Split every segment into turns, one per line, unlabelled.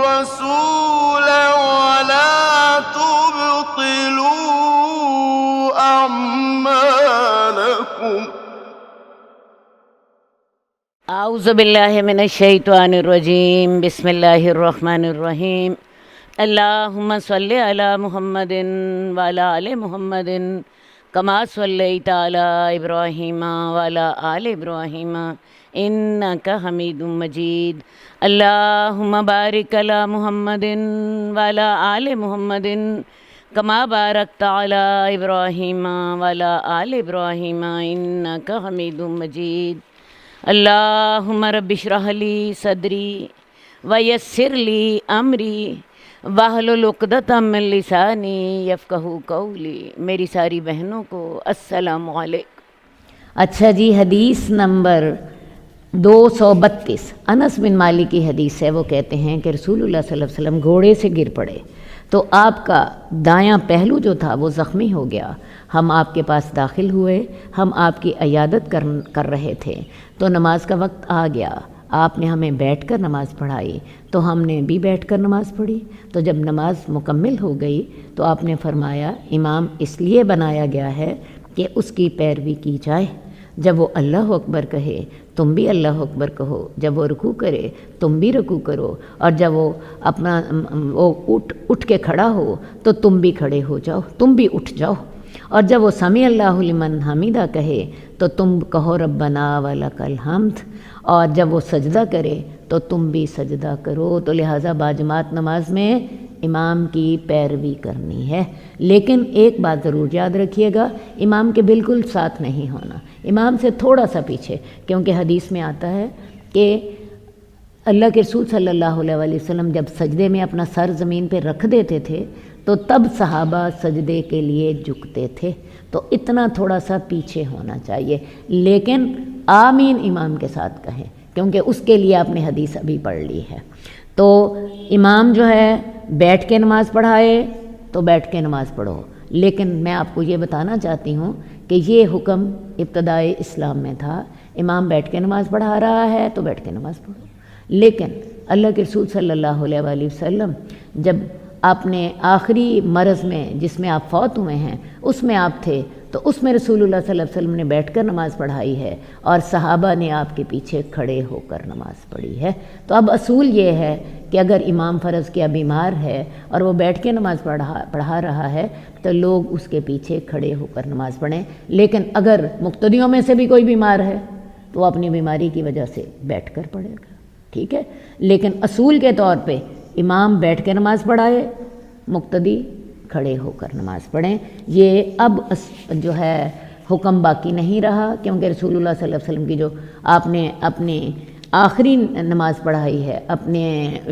الرسول ولا تبطلوا أعمالكم.
اعوذ باللہ من الشیطان الرجیم. بسم اللہ الرحمن الرحیم. اللہم صلی علی محمد وعلی آل محمد کما صلیت علی ابراہیم وعلی آل ابراہیم انک حمید مجید. اللہم بارک علی محمد وعلی آل محمد کما بارکت علی ابراہیم وعلی آل ابراہیم انک حمید مجید. اللہم رب اشرح لی صدری ویسر لی امری واحلل عقدۃ من لسانی یفقہوا قولی. میری ساری بہنوں کو السلام علیکم. اچھا جی، حدیث نمبر 232 انس بن مالک کی حدیث ہے. وہ کہتے ہیں کہ رسول اللہ صلی اللہ علیہ وسلم گھوڑے سے گر پڑے تو آپ کا دایاں پہلو جو تھا وہ زخمی ہو گیا. ہم آپ کے پاس داخل ہوئے، ہم آپ کی عیادت کر رہے تھے تو نماز کا وقت آ گیا. آپ نے ہمیں بیٹھ کر نماز پڑھائی تو ہم نے بھی بیٹھ کر نماز پڑھی. تو جب نماز مکمل ہو گئی تو آپ نے فرمایا امام اس لیے بنایا گیا ہے کہ اس کی پیروی کی جائے. جب وہ اللہ اکبر کہے تم بھی اللہ اکبر کہو، جب وہ رکوع کرے تم بھی رکوع کرو، اور جب وہ اٹھ کے کھڑا ہو تو تم بھی کھڑے ہو جاؤ، تم بھی اٹھ جاؤ. اور جب وہ سمیع اللہ لمن حمیدہ کہے تو تم کہو ربنا ولک الحمد، اور جب وہ سجدہ کرے تو تم بھی سجدہ کرو. تو لہٰذا باجماعت نماز میں امام کی پیروی کرنی ہے. لیکن ایک بات ضرور یاد رکھیے گا، امام کے بالکل ساتھ نہیں ہونا، امام سے تھوڑا سا پیچھے، کیونکہ حدیث میں آتا ہے کہ اللہ کے رسول صلی اللہ علیہ وسلم جب سجدے میں اپنا سر زمین پہ رکھ دیتے تھے تو تب صحابہ سجدے کے لیے جھکتے تھے. تو اتنا تھوڑا سا پیچھے ہونا چاہیے، لیکن آمین امام کے ساتھ کہیں، کیونکہ اس کے لیے آپ نے حدیث ابھی پڑھ لی ہے. تو امام جو ہے بیٹھ کے نماز پڑھائے تو بیٹھ کے نماز پڑھو. لیکن میں آپ کو یہ بتانا چاہتی ہوں کہ یہ حکم ابتدائی اسلام میں تھا. امام بیٹھ کے نماز پڑھا رہا ہے تو بیٹھ کے نماز پڑھو. لیکن اللہ کے رسول صلی اللہ علیہ وآلہ وسلم جب اپنے آخری مرض میں جس میں آپ فوت ہوئے ہیں اس میں آپ تھے تو اس میں رسول اللہ صلی اللہ علیہ وسلم نے بیٹھ کر نماز پڑھائی ہے اور صحابہ نے آپ کے پیچھے کھڑے ہو کر نماز پڑھی ہے. تو اب اصول یہ ہے کہ اگر امام فرض کیا بیمار ہے اور وہ بیٹھ کے نماز پڑھا رہا ہے تو لوگ اس کے پیچھے کھڑے ہو کر نماز پڑھیں. لیکن اگر مقتدیوں میں سے بھی کوئی بیمار ہے تو وہ اپنی بیماری کی وجہ سے بیٹھ کر پڑھے گا، ٹھیک ہے. لیکن اصول کے طور پہ امام بیٹھ کے نماز پڑھائے، مقتدی کھڑے ہو کر نماز پڑھیں. یہ اب جو ہے حکم باقی نہیں رہا، کیونکہ رسول اللہ صلی اللہ علیہ وسلم کی جو آپ نے اپنی آخری نماز پڑھائی ہے اپنے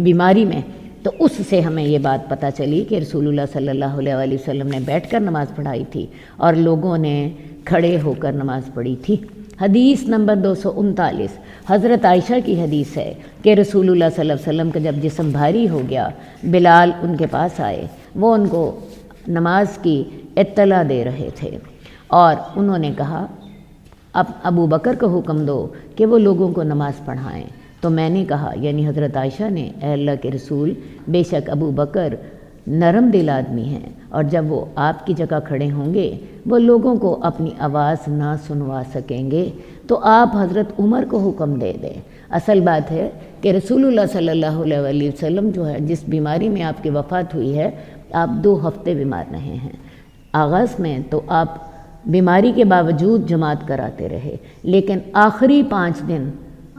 بیماری میں، تو اس سے ہمیں یہ بات پتہ چلی کہ رسول اللہ صلی اللہ علیہ وآلہ وسلم نے بیٹھ کر نماز پڑھائی تھی اور لوگوں نے کھڑے ہو کر نماز پڑھی تھی. حدیث نمبر 239 حضرت عائشہ کی حدیث ہے کہ رسول اللہ صلی اللہ علیہ وسلم کا جب جسم بھاری ہو گیا، بلال ان کے پاس آئے، وہ ان کو نماز کی اطلاع دے رہے تھے اور انہوں نے کہا اب ابو بکر کو حکم دو کہ وہ لوگوں کو نماز پڑھائیں. تو میں نے کہا، یعنی حضرت عائشہ نے، اے اللہ کے رسول، بے شک ابو بکر نرم دل آدمی ہیں اور جب وہ آپ کی جگہ کھڑے ہوں گے وہ لوگوں کو اپنی آواز نہ سنوا سکیں گے، تو آپ حضرت عمر کو حکم دے دیں. اصل بات ہے کہ رسول اللہ صلی اللہ علیہ وآلہ وسلم جو ہے جس بیماری میں آپ کی وفات ہوئی ہے، آپ 2 ہفتے بیمار رہے ہیں. آغاز میں تو آپ بیماری کے باوجود جماعت کراتے رہے، لیکن آخری 5 دن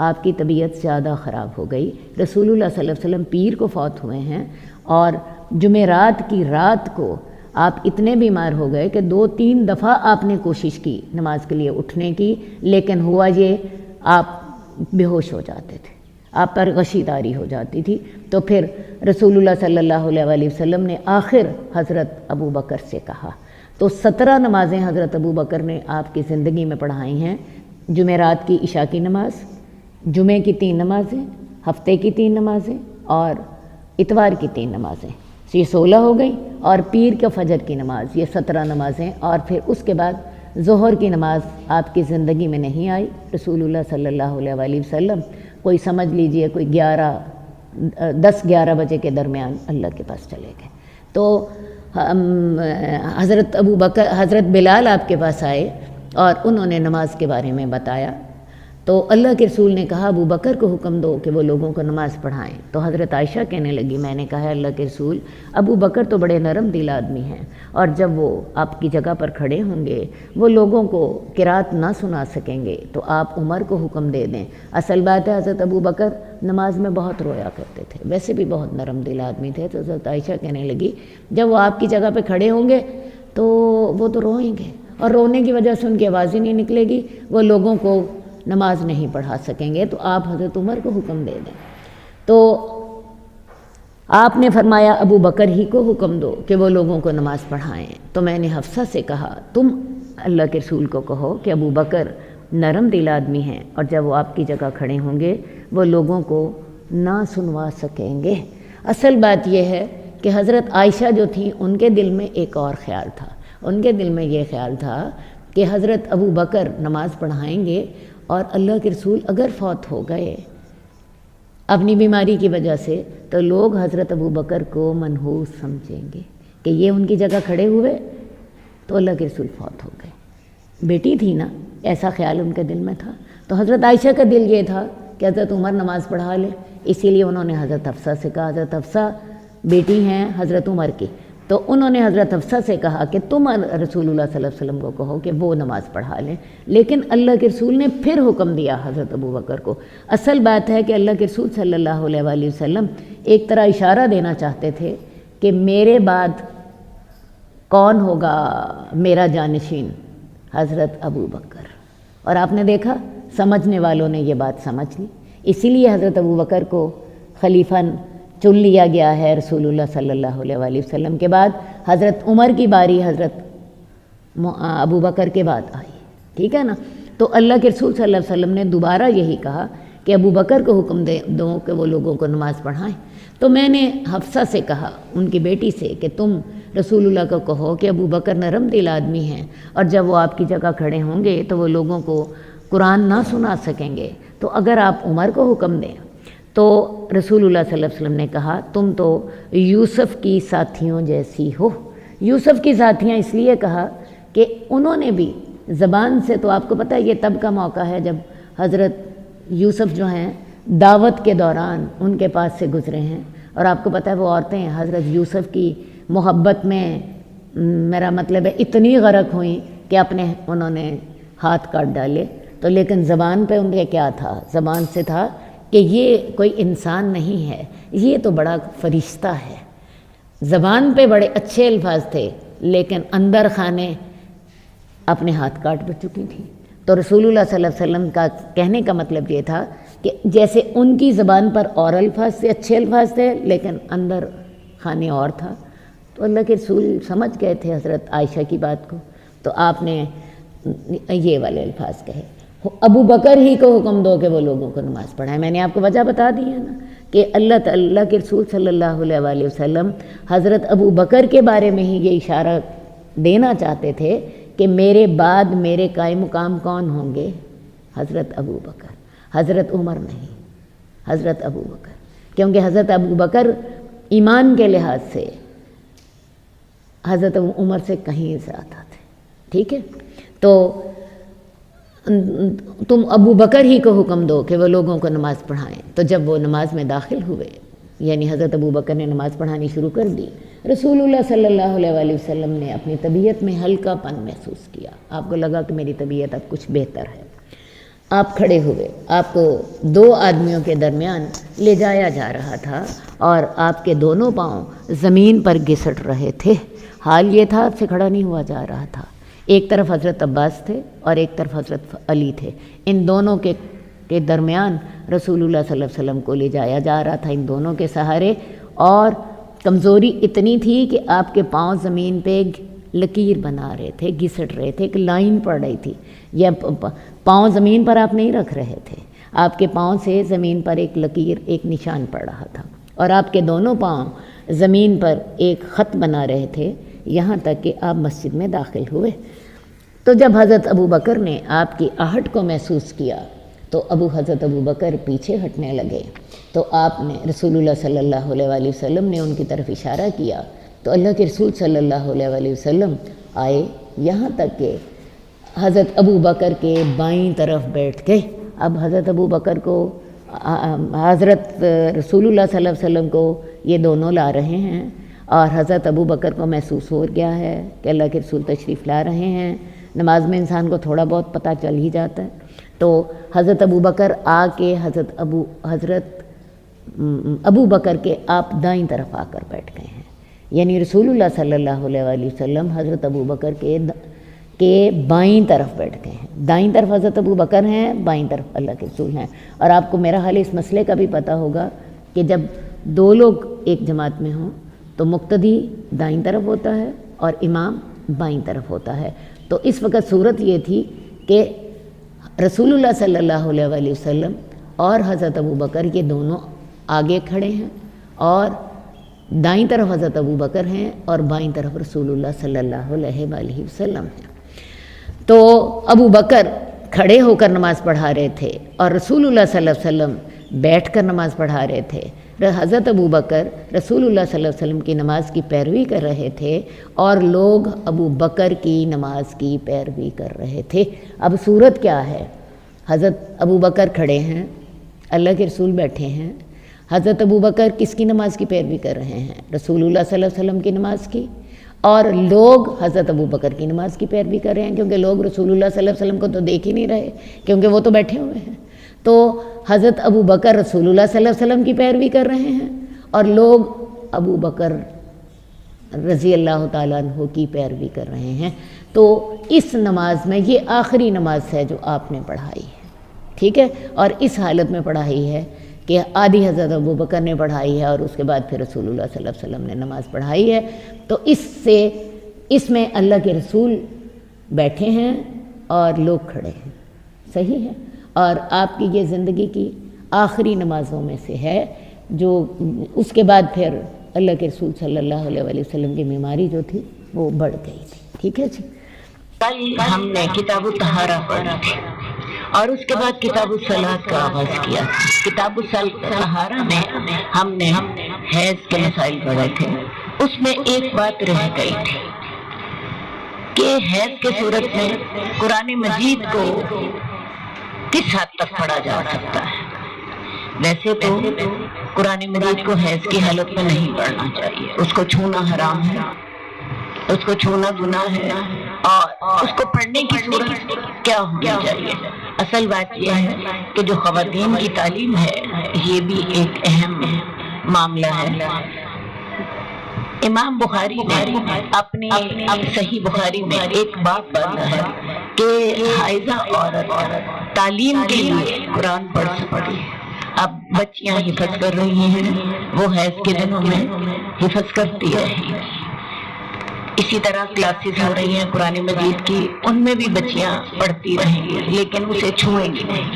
آپ کی طبیعت زیادہ خراب ہو گئی. رسول اللہ صلی اللہ علیہ وسلم پیر کو فوت ہوئے ہیں اور جمعرات کی رات کو آپ اتنے بیمار ہو گئے کہ 2-3 دفعہ آپ نے کوشش کی نماز کے لیے اٹھنے کی، لیکن ہوا یہ آپ بے ہوش ہو جاتے تھے، آپ پر غشی طاری ہو جاتی تھی. تو پھر رسول اللہ صلی اللہ علیہ وآلہ وسلم نے آخر حضرت ابو بکر سے کہا. تو 17 نمازیں حضرت ابو بکر نے آپ کی زندگی میں پڑھائی ہیں. جمعرات کی عشاء کی نماز، جمعے کی 3 نمازیں، ہفتے کی 3 نمازیں اور اتوار کی 3 نمازیں. یہ 16 ہو گئی، اور پیر کا فجر کی نماز، یہ 17 نمازیں. اور پھر اس کے بعد ظہر کی نماز آپ کی زندگی میں نہیں آئی. رسول اللہ صلی اللہ علیہ وآلہ وسلم کوئی سمجھ لیجئے کوئی 11 10-11 بجے کے درمیان اللہ کے پاس چلے گئے۔ تو حضرت بلال آپ کے پاس آئے اور انہوں نے نماز کے بارے میں بتایا، تو اللہ کے رسول نے کہا ابو بکر کو حکم دو کہ وہ لوگوں کو نماز پڑھائیں۔ تو حضرت عائشہ کہنے لگی، میں نے کہا اللہ کے رسول، ابو بکر تو بڑے نرم دل آدمی ہیں، اور جب وہ آپ کی جگہ پر کھڑے ہوں گے وہ لوگوں کو قرات نہ سنا سکیں گے، تو آپ عمر کو حکم دے دیں۔ اصل بات ہے حضرت ابو بکر نماز میں بہت رویا کرتے تھے، ویسے بھی بہت نرم دل آدمی تھے۔ تو حضرت عائشہ کہنے لگی جب وہ آپ کی جگہ پہ کھڑے ہوں گے تو وہ تو روئیں گے، اور رونے کی وجہ سے ان کی آواز ہی نہیں نکلے گی، وہ لوگوں کو نماز نہیں پڑھا سکیں گے، تو آپ حضرت عمر کو حکم دے دیں۔ تو آپ نے فرمایا ابو بکر ہی کو حکم دو کہ وہ لوگوں کو نماز پڑھائیں۔ تو میں نے حفصہ سے کہا تم اللہ کے رسول کو کہو کہ ابو بکر نرم دل آدمی ہیں، اور جب وہ آپ کی جگہ کھڑے ہوں گے وہ لوگوں کو نہ سنوا سکیں گے۔ اصل بات یہ ہے کہ حضرت عائشہ جو تھیں ان کے دل میں ایک اور خیال تھا، ان کے دل میں یہ خیال تھا کہ حضرت ابو بکر نماز پڑھائیں گے، اور اللہ کے رسول اگر فوت ہو گئے اپنی بیماری کی وجہ سے تو لوگ حضرت ابو بکر کو منحوس سمجھیں گے کہ یہ ان کی جگہ کھڑے ہوئے تو اللہ کے رسول فوت ہو گئے۔ بیٹی تھی نا، ایسا خیال ان کے دل میں تھا۔ تو حضرت عائشہ کا دل یہ تھا کہ حضرت عمر نماز پڑھا لے، اسی لیے انہوں نے حضرت حفصہ سے کہا، حضرت حفصہ بیٹی ہیں حضرت عمر کی، تو انہوں نے حضرت حفصہ سے کہا کہ تم رسول اللہ صلی اللہ علیہ وسلم کو کہو کہ وہ نماز پڑھا لیں۔ لیکن اللہ کے رسول نے پھر حکم دیا حضرت ابو بکر کو۔ اصل بات ہے کہ اللہ کے رسول صلی اللہ علیہ وآلہ وسلم ایک طرح اشارہ دینا چاہتے تھے کہ میرے بعد کون ہوگا میرا جانشین؟ حضرت ابو بکر۔ اور آپ نے دیکھا سمجھنے والوں نے یہ بات سمجھ لی، اسی لیے حضرت ابو بکر کو خلیفہ چن لیا گیا ہے رسول اللہ صلی اللہ علیہ وآلہ وسلم کے بعد۔ حضرت عمر کی باری حضرت ابو بکر کے بعد آئی، ٹھیک ہے نا۔ تو اللہ کے رسول صلی اللہ علیہ وسلم نے دوبارہ یہی کہا کہ ابو بکر کو حکم دو کہ وہ لوگوں کو نماز پڑھائیں۔ تو میں نے حفصہ سے کہا ان کی بیٹی سے کہ تم رسول اللہ کو کہو کہ ابو بکر نرم دل آدمی ہیں، اور جب وہ آپ کی جگہ کھڑے ہوں گے تو وہ لوگوں کو قرآن نہ سنا سکیں گے، تو اگر آپ عمر کو حکم دیں۔ تو رسول اللہ صلی اللہ علیہ وسلم نے کہا تم تو یوسف کی ساتھیوں جیسی ہو۔ یوسف کی ساتھیاں اس لیے کہا کہ انہوں نے بھی زبان سے، تو آپ کو پتہ ہے یہ تب کا موقع ہے جب حضرت یوسف جو ہیں دعوت کے دوران ان کے پاس سے گزرے ہیں، اور آپ کو پتہ ہے وہ عورتیں حضرت یوسف کی محبت میں میرا مطلب ہے اتنی غرق ہوئیں کہ اپنے انہوں نے ہاتھ کاٹ ڈالے۔ تو لیکن زبان پہ ان کے کیا تھا؟ زبان سے تھا کہ یہ کوئی انسان نہیں ہے، یہ تو بڑا فرشتہ ہے۔ زبان پہ بڑے اچھے الفاظ تھے لیکن اندر خانے اپنے ہاتھ کاٹ چکی تھیں۔ تو رسول اللہ صلی اللہ علیہ وسلم کا کہنے کا مطلب یہ تھا کہ جیسے ان کی زبان پر اور الفاظ سے اچھے الفاظ تھے لیکن اندر خانے اور تھا۔ تو اللہ کے رسول سمجھ گئے تھے حضرت عائشہ کی بات کو، تو آپ نے یہ والے الفاظ کہے ابو بکر ہی کو حکم دو کہ وہ لوگوں کو نماز پڑھائیں۔ میں نے آپ کو وجہ بتا دی ہے نا کہ اللہ کے رسول صلی اللہ علیہ وآلہ وسلم حضرت ابو بکر کے بارے میں ہی یہ اشارہ دینا چاہتے تھے کہ میرے بعد میرے قائم مقام کون ہوں گے؟ حضرت ابو بکر، حضرت عمر نہیں، حضرت ابو بکر، کیونکہ حضرت ابو بکر ایمان کے لحاظ سے حضرت عمر سے کہیں زیادہ تھے، ٹھیک ہے۔ تو تم ابو بکر ہی کو حکم دو کہ وہ لوگوں کو نماز پڑھائیں۔ تو جب وہ نماز میں داخل ہوئے، یعنی حضرت ابو بکر نے نماز پڑھانی شروع کر دی، رسول اللہ صلی اللہ علیہ وآلہ وسلم نے اپنی طبیعت میں ہلکا پن محسوس کیا۔ آپ کو لگا کہ میری طبیعت اب کچھ بہتر ہے۔ آپ کھڑے ہوئے، آپ کو دو آدمیوں کے درمیان لے جایا جا رہا تھا اور آپ کے دونوں پاؤں زمین پر گھسٹ رہے تھے۔ حال یہ تھا آپ سے کھڑا نہیں ہوا جا رہا تھا۔ ایک طرف حضرت عباس تھے اور ایک طرف حضرت علی تھے، ان دونوں کے درمیان رسول اللہ صلی اللہ علیہ وسلم کو لے جایا جا رہا تھا ان دونوں کے سہارے، اور کمزوری اتنی تھی کہ آپ کے پاؤں زمین پہ لکیر بنا رہے تھے، گھسٹ رہے تھے، ایک لائن پڑ رہی تھی۔ یہ پاؤں زمین پر آپ نہیں رکھ رہے تھے، آپ کے پاؤں سے زمین پر ایک لکیر، ایک نشان پڑ رہا تھا، اور آپ کے دونوں پاؤں زمین پر ایک خط بنا رہے تھے، یہاں تک کہ آپ مسجد میں داخل ہوئے۔ تو جب حضرت ابو بکر نے آپ کی آہٹ کو محسوس کیا تو حضرت ابو بکر پیچھے ہٹنے لگے، تو آپ نے رسول اللہ صلی اللہ علیہ وآلہ وسلم نے ان کی طرف اشارہ کیا تو اللہ کے رسول صلی اللہ علیہ وآلہ وسلم آئے، یہاں تک کہ حضرت ابو بکر کے بائیں طرف بیٹھ گئے۔ اب حضرت ابو بکر کو حضرت رسول اللہ صلی اللہ علیہ وسلم کو یہ دونوں لا رہے ہیں، اور حضرت ابو بکر کو محسوس ہو گیا ہے کہ اللہ کے رسول تشریف لا رہے ہیں۔ نماز میں انسان کو تھوڑا بہت پتہ چل ہی جاتا ہے۔ تو حضرت ابو بکر آ کے حضرت ابو بکر کے آپ دائیں طرف آ کر بیٹھ گئے ہیں، یعنی رسول اللہ صلی اللہ علیہ وآلہ وسلم حضرت ابو بکر کے بائیں طرف بیٹھ گئے ہیں۔ دائیں طرف حضرت ابو بکر ہیں، بائیں طرف اللہ کے رسول ہیں۔ اور آپ کو میرا حال اس مسئلے کا بھی پتہ ہوگا کہ جب دو لوگ ایک جماعت میں ہوں تو مقتدی دائیں طرف ہوتا ہے اور امام بائیں طرف ہوتا ہے۔ تو اس وقت صورت یہ تھی کہ رسول اللہ صلی اللہ علیہ وآلہ وسلم اور حضرت ابو بکر یہ دونوں آگے کھڑے ہیں، اور دائیں طرف حضرت ابو بکر ہیں اور بائیں طرف رسول اللہ صلی اللہ علیہ وآلہ وسلم ہیں۔ تو ابو بکر کھڑے ہو کر نماز پڑھا رہے تھے اور رسول اللہ صلی اللہ علیہ وسلم بیٹھ کر نماز پڑھا رہے تھے۔ حضرت ابو بکر رسول اللہ صلی اللہ علیہ وسلم کی نماز کی پیروی کر رہے تھے اور لوگ ابو بکر کی نماز کی پیروی کر رہے تھے۔ اب صورت کیا ہے؟ حضرت ابو بکر کھڑے ہیں، اللہ کے رسول بیٹھے ہیں۔ حضرت ابو بکر کس کی نماز کی پیروی کر رہے ہیں؟ رسول اللہ صلی اللہ علیہ وسلم کی نماز کی، اور لوگ حضرت ابو بکر کی نماز کی پیروی کر رہے ہیں، کیونکہ لوگ رسول اللہ صلی اللہ علیہ وسلم کو تو دیکھ ہی نہیں رہے کیونکہ وہ تو بیٹھے ہوئے ہیں۔ تو حضرت ابو بکر رسول اللہ صلی اللہ علیہ وسلم کی پیروی کر رہے ہیں اور لوگ ابو بکر رضی اللہ تعالیٰ عنہ کی پیروی کر رہے ہیں۔ تو اس نماز میں یہ آخری نماز ہے جو آپ نے پڑھائی ہے، ٹھیک ہے، اور اس حالت میں پڑھائی ہے کہ آدھی حضرت ابو بکر نے پڑھائی ہے اور اس کے بعد پھر رسول اللہ صلی اللہ علیہ وسلم نے نماز پڑھائی ہے۔ تو اس میں اللہ کے رسول بیٹھے ہیں اور لوگ کھڑے ہیں، صحیح ہے، اور آپ کی یہ زندگی کی آخری نمازوں میں سے ہے، جو اس کے بعد پھر اللہ کے رسول صلی اللہ علیہ وآلہ وسلم کی بیماری جو تھی وہ بڑھ گئی تھی، ٹھیک ہے جی۔ کل ہم نے کتاب الطہارہ پڑھی تھی اور اس کے بعد کتاب الصلاۃ کا آغاز کیا تھا۔ کتاب الطہارہ میں ہم نے حیض کے مسائل پڑھے تھے، اس میں ایک بات رہ گئی تھی کہ حیض کے صورت میں قرآن مجید کو کس حد تک پڑھا جا سکتا ہے۔ ویسے تو قرآن مجید کو حیض کی حالت میں نہیں پڑھنا چاہیے، اس کو چھونا حرام ہے، اس کو چھونا گناہ ہے، اور اس کو پڑھنے کی صورت کیا ہونی چاہیے؟ اصل بات یہ ہے کہ جو خواتین کی تعلیم ہے یہ بھی ایک اہم معاملہ ہے۔ امام بخاری نے اپنی صحیح بخاری میں ایک باب باندھا ہے کہ حائضہ عورت تعلیم کے لیے قرآن پڑھ سکتی ہے۔ اب بچیاں حفظ کر رہی ہیں، وہ حیض کے دنوں میں حفظ کرتی رہی، اسی طرح کلاسز ہو رہی ہیں قرآن مجید کی، ان میں بھی بچیاں پڑھتی رہیں گی لیکن اسے چھوئیں گی نہیں،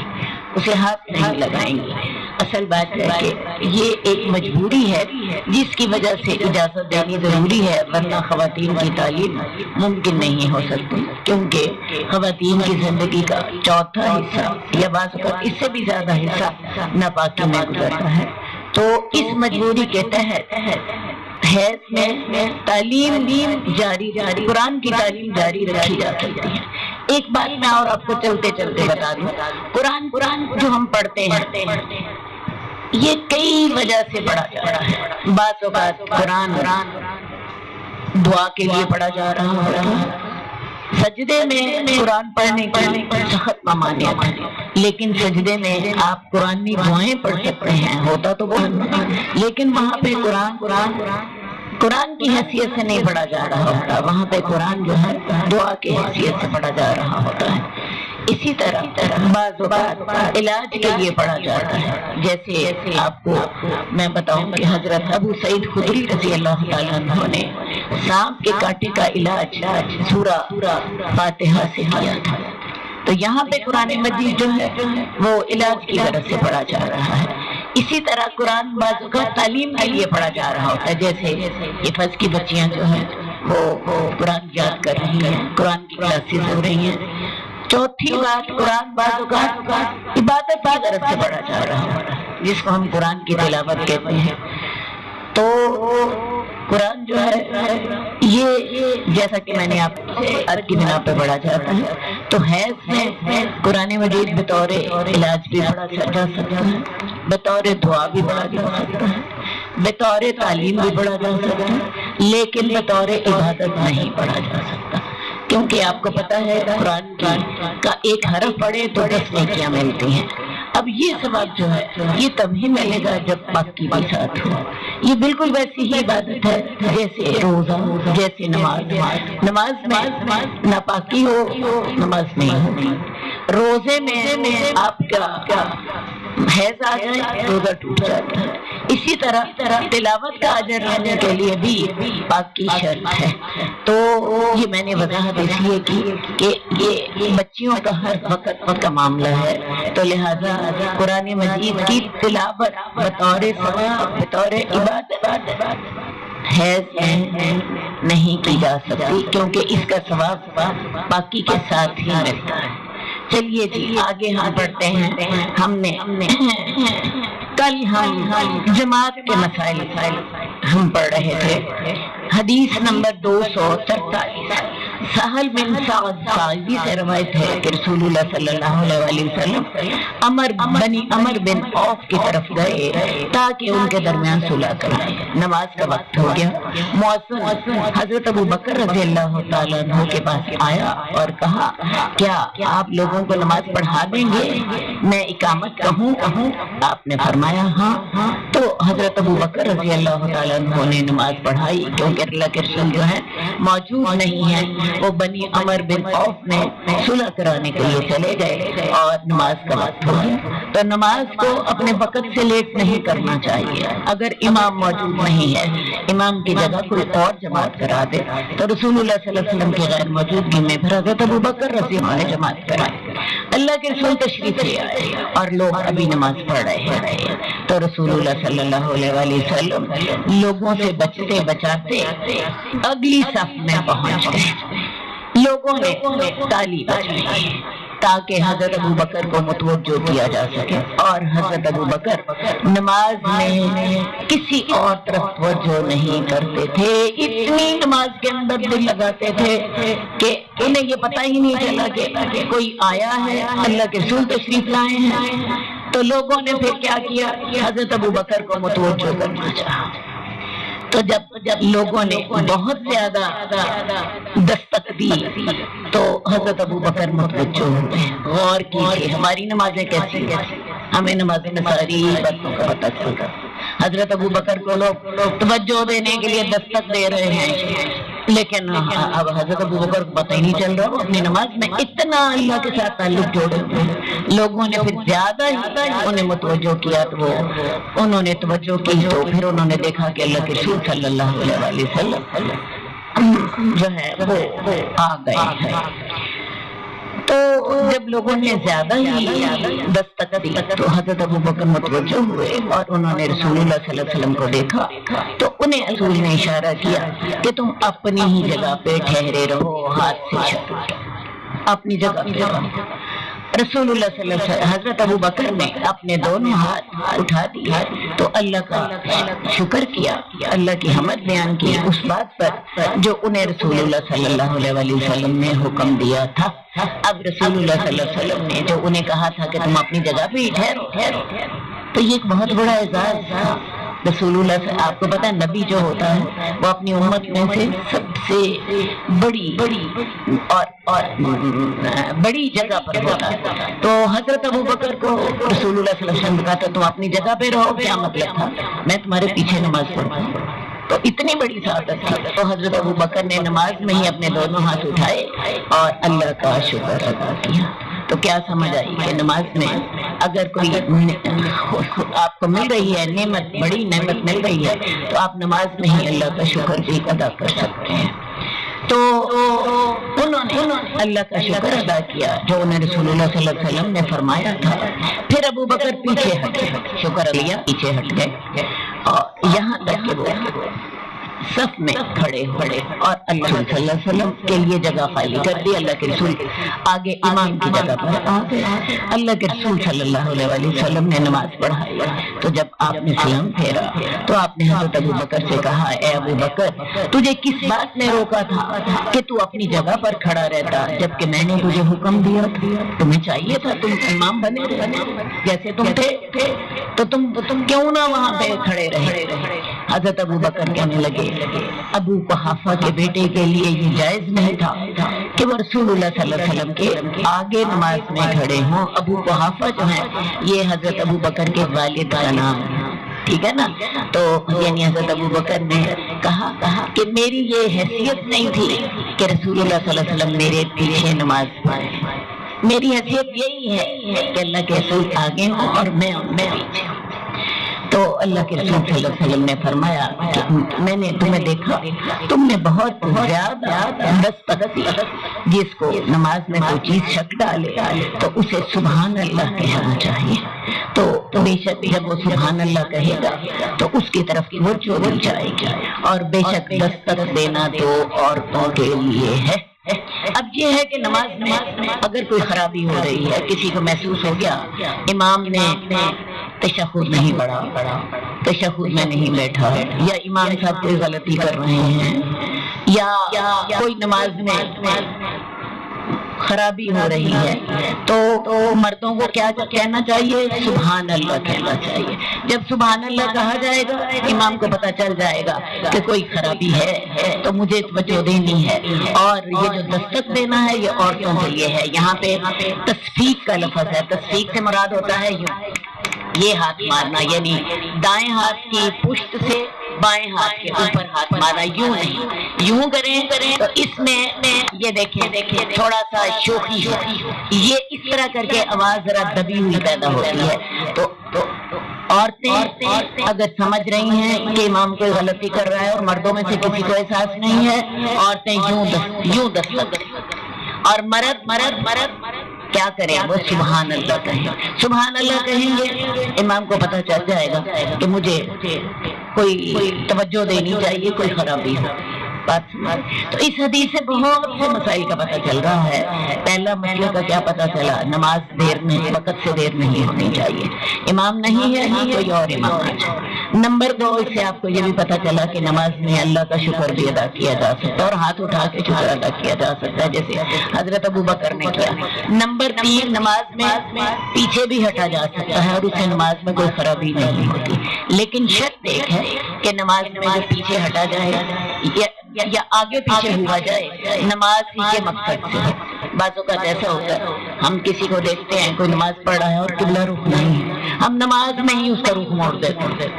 اسے ہاتھ نہیں لگائیں گی۔ اصل بات ہے کہ یہ ایک مجبوری ہے جس کی وجہ سے اجازت دینی ضروری ہے، ورنہ خواتین کی تعلیم ممکن نہیں ہو سکتی، کیونکہ خواتین کی زندگی کا چوتھا حصہ یا بعض اوقات اس سے بھی زیادہ حصہ ناپاکی میں گزرتا ہے۔ تو اس مجبوری کے تحت حیض میں تعلیم جاری قرآن کی تعلیم جاری رکھی جا سکتی ہے۔ ایک بات میں اور آپ کو چلتے چلتے بتا دوں، قرآن جو ہم پڑھتے ہیں یہ کئی وجہ سے پڑھا جا رہا ہے۔ بعض اوقات قرآن دعا کے لیے پڑھا جا رہا ہوتا ہے، سجدے میں قرآن پڑھنے کی سخت ممانعت ہے، لیکن سجدے میں آپ قرآنی دعائیں پڑھ سکتے ہیں، ہوتا تو بہت، لیکن وہاں پہ قرآن کی حیثیت سے نہیں پڑھا جا رہا ہوتا، وہاں پہ قرآن جو ہے دعا کی حیثیت سے پڑھا جا رہا ہوتا ہے۔ اسی طرح بعض اوقات علاج کے لیے پڑھا جاتا ہے، جیسے آپ کو میں بتاؤں کہ حضرت ابو سعید خدری رضی اللہ تعالیٰ عنہ نے سانپ کے کاٹے کا علاج سورہ فاتحہ سے کیا تھا۔ تو یہاں پہ قرآن مجید جو ہے وہ علاج کی غرض سے پڑھا جا رہا ہے۔ اسی طرح قرآن بعض اوقات تعلیم کے لیے پڑھا جا رہا ہوتا ہے، جیسے حفظ کی بچیاں جو ہیں وہ قرآن یاد کر رہی ہیں، قرآن کی کلاسز ہو رہی ہیں۔ چوتھی بات، قرآن بعض اوقات عبادت کی غرض سے پڑھا جا رہا ہوتا ہے،
جس کو ہم قرآن کی تلاوت کہتے ہیں. تو قرآن جو ہے یہ جیسا کہ میں نے آپ سے عرض کی بنا پہ پڑھا جاتا ہے، تو حیض میں قرآن مجید بطور علاج بھی پڑھا جا سکتا ہے، بطور دعا بھی پڑھا جا سکتا ہے، بطور تعلیم بھی پڑھا جا سکتا ہے، لیکن بطور عبادت نہیں پڑھا جا سکتا، کیونکہ آپ کو پتہ ہے قرآن کا ایک حرف پڑھے تو 10 نیکیاں ملتی ہیں. اب یہ ثواب جو ہے یہ تبھی ملے گا جب پاکی بھی ساتھ ہو. یہ بالکل ویسی ہی عبادت ہے جیسے روزہ، جیسے نماز میں ناپاکی ہو نماز نہیں ہوگی. روزے میں آپ کا حیض آ جائے روزہ ٹوٹ جاتا ہے. اسی طرح تلاوت کا اجر لینے کے لیے بھی پاکی شرط ہے. تو یہ میں نے وضاحت اس لیے کی کہ یہ بچیوں کا ہر وقت کا معاملہ ہے، تو لہذا قرآن مجید کی تلاوت بطور ثواب بطور عبادت حیض میں نہیں کی جا سکتی، کیونکہ اس کا ثواب پاکی کے ساتھ ہی ملتا ہے. چلیے جی آگے ہم پڑھتے ہیں. ہم نے کل ہم جماعت کے مسائل ہم پڑھ رہے تھے. حدیث نمبر 243 سہل بن سعد ساعدی سے روایت ہے کہ رسول اللہ صلی اللہ علیہ وسلم عمر بن عوف کی طرف گئے تاکہ ان کے درمیان صلح کرائیں. نماز کا وقت ہو گیا. مؤذن حضرت ابو بکر رضی اللہ تعالیٰ عنہ کے پاس آیا اور کہا کیا آپ لوگوں کو نماز پڑھا دیں گے؟ میں اقامت کہوں؟ آپ نے فرمایا ہاں. تو حضرت ابو بکر رضی اللہ تعالیٰ عنہ نے نماز پڑھائی، کیونکہ اللہ کے رسول جو ہے موجود نہیں ہے. وہ بنی عمر بن عوف میں صلح کرانے کے لیے چلے گئے اور نماز کا وقت ہو گیا. تو نماز کو اپنے وقت سے لیٹ نہیں کرنا چاہیے. اگر امام موجود نہیں ہے، امام کی جگہ کوئی اور جماعت کرا دے. تو رسول اللہ صلی اللہ علیہ وسلم کی غیر موجودگی میں پھر حضرت ابو بکر رضی اللہ عنہ نے جماعت کرائی. اللہ کے رسول تشریف لے آئے اور لوگ ابھی نماز پڑھ رہے ہیں. تو رسول اللہ صلی اللہ علیہ وسلم لوگوں سے بچتے بچاتے اگلی صف میں پہنچ گئے. لوگوں نے تالی بجائی تاکہ حضرت ابو بکر کو متوجہ کیا جا سکے، اور حضرت ابو بکر نماز میں کسی اور طرف توجہ نہیں کرتے تھے. اتنی نماز کے اندر دل لگاتے تھے کہ انہیں یہ پتہ ہی نہیں چلا کہ کوئی آیا ہے، اللہ کے رسول تشریف لائے ہیں. تو لوگوں نے پھر کیا کیا؟ حضرت ابو بکر کو متوجہ کرنا چاہا. تو جب لوگوں نے بہت زیادہ دستک دی تو حضرت ابو بکر متوجہ ہوئے. غور کیجیے ہماری نمازیں کیسی ہیں، ہمیں نمازیں میں ساری باتوں کا پتہ چلتا. حضرت ابو بکر کو لوگ توجہ دینے کے لیے دستک دے رہے ہیں، لیکن اب حضرت ابو بکر کو پتہ ہی نہیں چل رہا. وہ اپنی نماز میں اتنا اللہ کے ساتھ تعلق جوڑے ہوئے ہیں. لوگوں نے پھر زیادہ ہی انہیں متوجہ کیا تو انہوں نے توجہ کی. تو پھر انہوں نے دیکھا کہ اللہ کے رسول صلی اللہ علیہ وسلم جو ہے وہ آ گئے ہیں. تو جب لوگوں نے زیادہ ہی دستک دی تو حضرت ابو بکر متوجہ ہوئے اور انہوں نے رسول اللہ صلی اللہ علیہ وسلم کو دیکھا. تو انہیں رسول نے اشارہ کیا کہ تم اپنی ہی جگہ پہ ٹھہرے رہو، ہاتھ سے اپنی جگہ پہ رہو. رسول اللہ صلی اللہ علیہ وسلم حضرت ابو بکر نے اپنے دونوں ہاتھ اٹھا دیے تو اللہ کا شکر کیا، اللہ کی حمد بیان کی اس بات پر جو انہیں رسول اللہ صلی اللہ علیہ وسلم نے حکم دیا تھا. اب رسول اللہ صلی اللہ علیہ وسلم نے جو انہیں کہا تھا کہ تم اپنی جگہ پہ ہی ٹھہرو، تو یہ ایک بہت بڑا اعزاز تھا. رسول اللہ سے آپ کو پتہ ہے نبی جو ہوتا ہے وہ اپنی امت میں سے سب سے بڑی اور بڑی جگہ پر ہوتا ہے. تو حضرت ابو بکر کو رسول اللہ صلی اللہ علیہ وسلم نے کہا تھا تم اپنی جگہ پہ رہو. کیا مطلب تھا؟ میں تمہارے پیچھے نماز پڑھتا ہوں. تو اتنی بڑی سعادت تھی. تو حضرت ابو بکر نے نماز میں ہی اپنے دونوں ہاتھ اٹھائے اور اللہ کا شکر ادا کیا. تو کیا سمجھ آئی کہ نماز میں اگر کوئی آپ کو مل رہی ہے نعمت، بڑی نعمت مل رہی ہے، تو آپ نماز میں ہی اللہ کا شکر بھی ادا کر سکتے ہیں. تو انہوں نے اللہ کا شکر ادا کیا جو انہیں رسول اللہ صلی اللہ علیہ وسلم نے فرمایا تھا. پھر ابو بکر پیچھے ہٹ گئے، شکر لیا پیچھے ہٹ گئے، اور یہاں تک کہ وہ صف میں کھڑے ہوئے اور اللہ صلی اللہ علیہ وسلم کے لیے جگہ خالی کر دی. اللہ کے رسول آگے امام کی جگہ پر آ گئے. اللہ کے رسول صلی اللہ علیہ وسلم نے نماز پڑھائی. تو جب آپ نے سلام پھیرا تو آپ نے حضرت ابو بکر سے کہا اے ابو بکر تجھے کس بات نے روکا تھا کہ تو اپنی جگہ پر کھڑا رہتا جبکہ میں نے تجھے حکم دیا تھا؟ تمہیں چاہیے تھا تم امام بنے رہے جیسے تم تھے تو تم کیوں نہ وہاں پہ کھڑے رہے. حضرت ابو بکر کہنے لگے ابو قحافہ کے بیٹے کے لیے یہ جائز نہیں تھا کہ وہ رسول اللہ صلی اللہ علیہ وسلم کے آگے نماز میں کھڑے ہوں. ابو قحافہ جو ہے یہ حضرت ابو بکر کے والد کا نام ہے, ٹھیک ہے نا. تو یعنی حضرت ابو بکر نے کہا کہ میری یہ حیثیت نہیں تھی کہ رسول اللہ صلی اللہ علیہ وسلم میرے پیچھے نماز پڑھیں. میری حیثیت یہی ہے کہ اللہ کے رسول آگے ہوں اور میں پیچھے ہوں. تو اللہ کے رسول صلی اللہ علیہ وسلم نے فرمایا کہ میں نے تمہیں دیکھا تم نے بہت زیادہ دستک دی. جس کو نماز میں کوئی چیز شک ڈالے تو اسے سبحان اللہ کہنا چاہیے. تو بے شک جب وہ سبحان اللہ کہے گا تو اس کی طرف توجہ دی جائے گی. اور بے شک دستک دینا تو عورتوں کے لیے ہے. اب یہ ہے کہ نماز میں اگر کوئی خرابی ہو رہی ہے, کسی کو محسوس ہو گیا امام نے تشہد نہیں پڑھا, تشہد میں نہیں بیٹھا, یا امام صاحب کوئی غلطی کر رہے ہیں, یا کوئی نماز میں خرابی ہو رہی ہے, تو مردوں کو کیا کہنا چاہیے؟ سبحان اللہ کہنا چاہیے. جب سبحان اللہ کہا جائے گا امام کو پتہ چل جائے گا کہ کوئی خرابی ہے تو مجھے توجہ دینی ہے. اور یہ جو دستک دینا ہے یہ عورتوں کے لیے ہے. یہاں پہ تصفیق کا لفظ ہے. تصفیق سے مراد ہوتا ہے یہ ہاتھ مارنا, یعنی دائیں ہاتھ کی پشت سے بائیں ہاتھ کے اوپر ہاتھ مارنا, یوں نہیں, یوں کریں تو اس میں یہ دیکھیں تھوڑا سا شوخی ہے. یہ اس طرح کر کے آواز ذرا دبی ہوئی پیدا ہوتی ہے. تو عورتیں اگر سمجھ رہی ہیں کہ امام کوئی غلطی کر رہا ہے اور مردوں میں سے کسی کو احساس نہیں ہے, عورتیں یوں دستک, اور مرد کیا کریں, وہ سبحان اللہ کہیں. سبحان اللہ کہیں گے امام کو پتہ چل جائے گا کہ مجھے کوئی توجہ دینی چاہیے, کوئی خرابی ہو. تو اس حدیث سے بہت سے مسائل کا پتہ چل رہا ہے. پہلا مسئلہ کا کیا پتہ چلا؟ نماز دیر نہیں, وقت سے دیر نہیں ہونی چاہیے. امام نہیں ہے کوئی اور امام آ جائے. نمبر 2, اس سے آپ کو یہ بھی پتہ چلا کہ نماز میں اللہ کا شکر بھی ادا کیا جا سکتا ہے اور ہاتھ اٹھا کے شکر ادا کیا جا سکتا ہے جیسے حضرت ابو بکر نے کیا. نمبر 3, نماز میں پیچھے بھی ہٹا جا سکتا ہے اور اسے نماز میں کوئی خرابی نہیں ہوتی. لیکن شرط ایک ہے کہ نماز میں جو پیچھے ہٹا جائے یا آگے پیچھے ہوا جائے نماز ہی کے مقصد سے. بعضوں کا ایسا ہوتا ہے ہم کسی کو دیکھتے ہیں کوئی نماز پڑھ رہا ہے اور قبلہ رخ نہیں ہے, ہم نماز میں ہی اس کا رخ موڑ دیتے ہیں.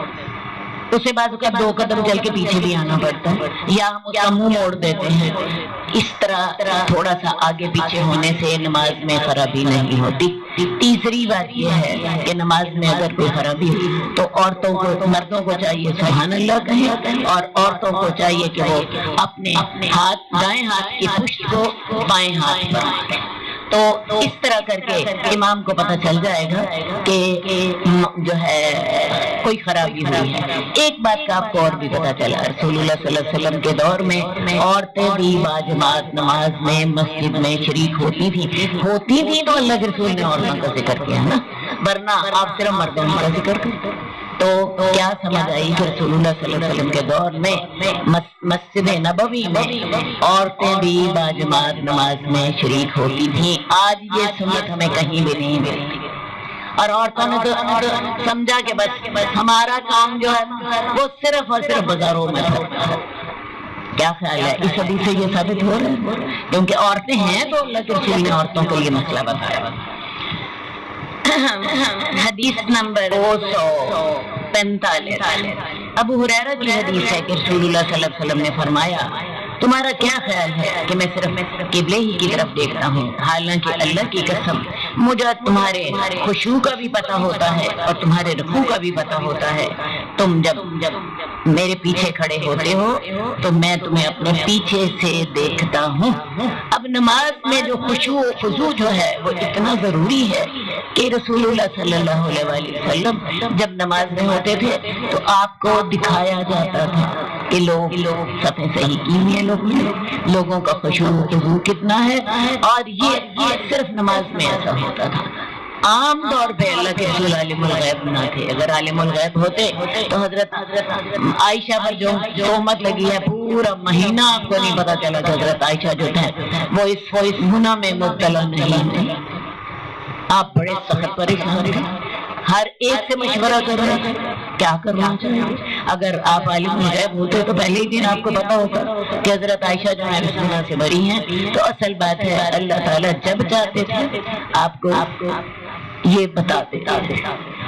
اسے بعد کا 2 قدم چل کے پیچھے بھی آنا پڑتا ہے, یا ہم اس کا منہ موڑ دیتے ہیں. اس طرح تھوڑا سا آگے پیچھے ہونے سے نماز میں خرابی نہیں ہوتی. تیسری بات یہ ہے کہ نماز میں اگر کوئی خرابی ہو تو عورتوں کو, مردوں کو چاہیے سبحان اللہ کہیں, اور عورتوں کو چاہیے کہ وہ اپنے دائیں ہاتھ کی پشت کو بائیں ہاتھ پر رکھیں. تو اس طرح کر کے امام کو پتہ چل جائے گا کہ جو ہے کوئی خرابی ہوئی ہے. ایک بات کا آپ کو اور بھی پتہ چلا, رسول اللہ صلی اللہ علیہ وسلم کے دور میں عورتیں بھی باجماعت نماز میں مسجد میں شریک ہوتی تھی تو اللہ کے رسول نے عورتوں کا ذکر کیا نا, ورنہ آپ صرف مردوں کا ذکر کرتے. تو کیا سمجھ آئی کہ رسول اللہ صلی اللہ علیہ وسلم کے دور میں مسجد نبوی میں عورتیں بھی باجماعت نماز میں شریک ہوتی تھیں. آج یہ سنت ہمیں کہیں بھی نہیں ملتی, اور عورتوں نے تو سمجھا کہ بس ہمارا کام جو ہے وہ صرف اور صرف بازاروں میں ہوتا ہے. کیا خیال ہے اس حدیث سے یہ ثابت ہو رہا ہے کیونکہ عورتیں ہیں تو اللہ کے رسول نے عورتوں کے لیے مسئلہ بتایا. حدیث نمبر 245, ابو ہریرہ کی حدیث ہے کہ رسول اللہ صلی اللہ علیہ وسلم نے فرمایا تمہارا کیا خیال ہے کہ میں صرف قبلے ہی کی طرف دیکھتا ہوں, حالانکہ اللہ کی قسم مجھے تمہارے خشوع کا بھی پتہ ہوتا ہے اور تمہارے رکوع کا بھی پتہ ہوتا ہے. تم جب میرے پیچھے کھڑے ہوتے ہو تو میں تمہیں اپنے پیچھے سے دیکھتا ہوں. اب نماز میں جو خشوع و خضوع جو ہے وہ اتنا ضروری ہے کہ رسول اللہ صلی اللہ علیہ وسلم جب نماز میں ہوتے تھے تو آپ کو دکھایا جاتا تھا کہ لوگ صفیں صحیح کی ہوئی ہیں، لوگوں کا خشوع و خضوع کتنا ہے. اور یہ صرف نماز میں ایسا ہوتا تھا. عام طور پہ اللہ کے رسول عالم الغیب نہ تھے. اگر عالم الغیب ہوتے تو حضرت عائشہ پر جو تہمت لگی ہے پورا مہینہ آپ کو نہیں پتا چلا کہ حضرت عائشہ جو تھے وہ اس گناہ میں مبتلا نہیں تھے. آپ بڑے سخت پریشان تھے، ہر ایک سے مشورہ کر رہے تھے کیا کرنا چاہیے. اگر آپ عالم الغیب ہوتے تو پہلے ہی دن آپ کو پتا ہوتا کہ حضرت عائشہ جو ہے گناہ سے بری ہیں. تو اصل بات ہے اللہ تعالیٰ جب چاہتے تھے آپ کو یہ بتاتے تھے،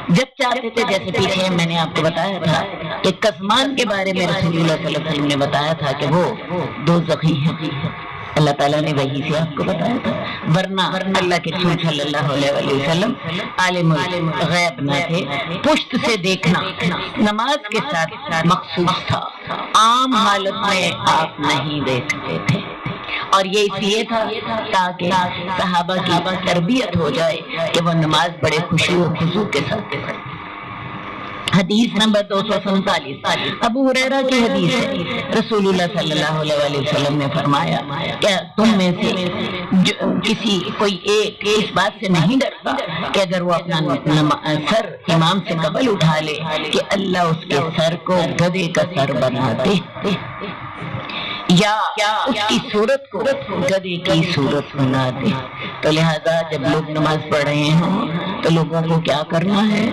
جب چاہتے تھے. جیسے پیچھے میں نے آپ کو بتایا تھا کہ قسمان کے بارے میں رسول اللہ صلی اللہ علیہ وسلم نے بتایا تھا کہ وہ دوزخی ہیں. اللہ تعالیٰ نے وحی سے آپ کو بتایا تھا، ورنہ اللہ کے رسول صلی اللہ علیہ وسلم عالم الغیب نہ تھے. پشت سے دیکھنا نماز کے ساتھ مخصوص تھا، عام حالت میں آپ نہیں دیکھتے تھے. اور یہ اس لیے تھا تاکہ صحابہ کی تربیت ہو جائے کہ وہ نماز بڑے خشوع و خضوع کے ساتھ. حدیث نمبر 247 ابو ہریرہ کی حدیث ہے. رسول اللہ صلی اللہ علیہ وسلم نے فرمایا کیا تم میں سے کسی کوئی ایک اس بات سے نہیں ڈرتا کہ اگر وہ اپنا سر امام سے قبل اٹھا لے کہ اللہ اس کے سر کو گدھے کا سر بنا دے، یا اس کی صورت کو گدھے کی صورت بنا دے. تو لہذا جب لوگ نماز پڑھ رہے ہوں تو لوگوں کو کیا کرنا ہے؟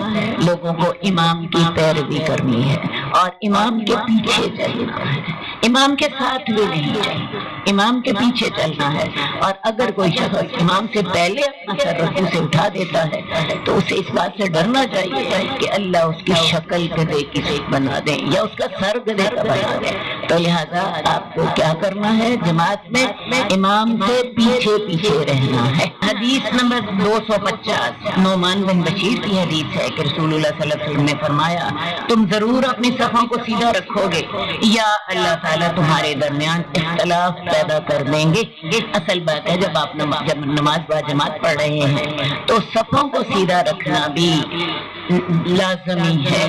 لوگوں کو امام کی پیروی کرنی ہے اور امام کے پیچھے چلنا ہے. امام کے ساتھ بھی نہیں چلنا، امام کے پیچھے چلنا ہے. اور اگر کوئی شخص امام سے پہلے اپنا سر رکوع سے اٹھا دیتا ہے تو اسے اس بات سے ڈرنا چاہیے کہ اللہ اس کی شکل گدھے کی بنا دیں یا اس کا سر گدھے کا بنا دیں. تو لہذا آپ کو کیا کرنا ہے؟ جماعت میں امام سے پیچھے رہنا ہے. حدیث نمبر 250 نعمان بن بشیر کی حدیث ہے کہ رسول اللہ صلی اللہ علیہ وسلم نے فرمایا تم ضرور اپنی صفوں کو سیدھا رکھو گے یا اللہ تعالیٰ تمہارے درمیان اختلاف پیدا کر دیں گے. اصل بات ہے جب آپ نماز با جماعت پڑھ رہے ہیں تو صفوں کو سیدھا رکھنا بھی لازمی ہے،